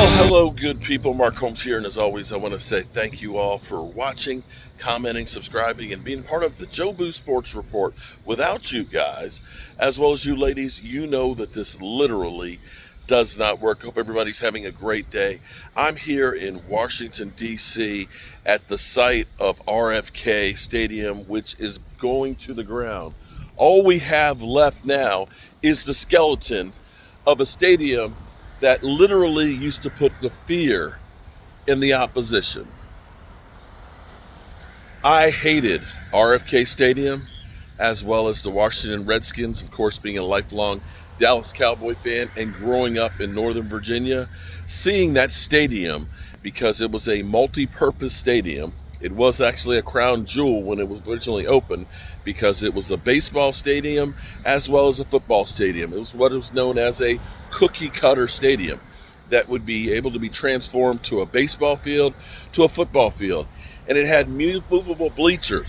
Well, hello, good people. Mark Holmes here, and as always, I want to say thank you all for watching, commenting, subscribing, and being part of the Joe Boo Sports Report. Without you guys, as well as you ladies, you know that this literally does not work. Hope everybody's having a great day. I'm here in Washington, D.C. at the site of RFK Stadium, which is going to the ground. All we have left now is the skeleton of a stadium that literally used to put the fear in the opposition. I hated RFK Stadium, as well as the Washington Redskins, of course, being a lifelong Dallas Cowboy fan and growing up in Northern Virginia, seeing that stadium, because it was a multi-purpose stadium. It was actually a crown jewel when it was originally opened, because it was a baseball stadium as well as a football stadium. It was what was known as a cookie cutter stadium that would be able to be transformed to a baseball field, to a football field. And it had movable bleachers.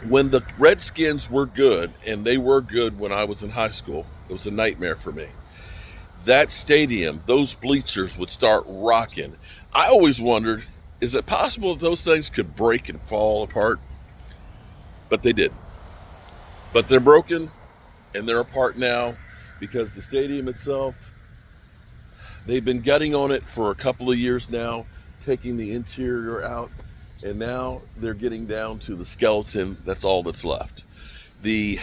When the Redskins were good, and they were good when I was in high school, it was a nightmare for me. That stadium, those bleachers would start rocking. I always wondered, is it possible that those things could break and fall apart? But they did. But they're broken, and they're apart now, because the stadium itself, they've been gutting on it for a couple of years now, taking the interior out, and now they're getting down to the skeleton. That's all that's left. The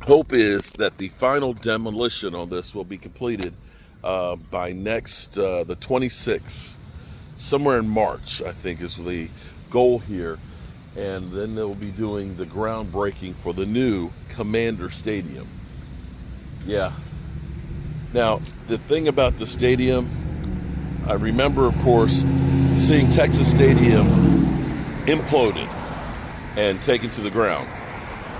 hope is that the final demolition on this will be completed by the 26th. Somewhere in March, I think, is the goal here. And then they'll be doing the groundbreaking for the new Commander Stadium. Yeah. Now, the thing about the stadium, I remember, of course, seeing Texas Stadium imploded and taken to the ground.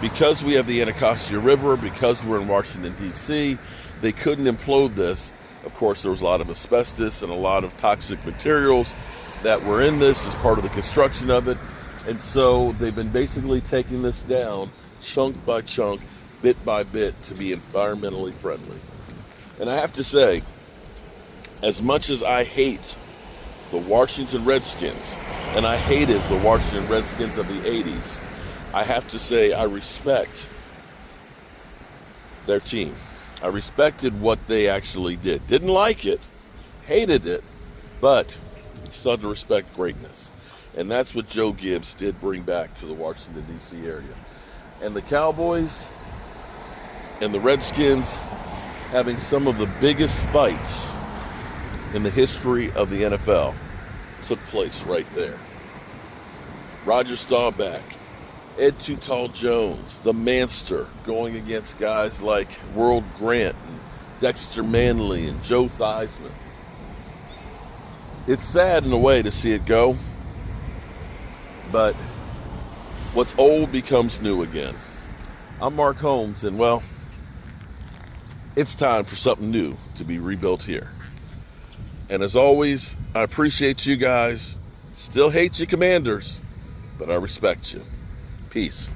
Because we have the Anacostia River, because we're in Washington, D.C., they couldn't implode this. Of course, there was a lot of asbestos and a lot of toxic materials that were in this as part of the construction of it. And so they've been basically taking this down chunk by chunk, bit by bit, to be environmentally friendly. And I have to say, as much as I hate the Washington Redskins, and I hated the Washington Redskins of the 80s, I have to say I respect their team. I respected what they actually did. Didn't like it, hated it, but still had to respect greatness. And that's what Joe Gibbs did bring back to the Washington, D.C. area. And the Cowboys and the Redskins having some of the biggest fights in the history of the NFL took place right there. Roger Staubach, Ed Too Tall Jones, the Manster, going against guys like World Grant and Dexter Manley and Joe Theismann. It's sad in a way to see it go, but what's old becomes new again. I'm Mark Holmes, and well, it's time for something new to be rebuilt here. And as always, I appreciate you guys. Still hate you, Commanders, but I respect you. Peace.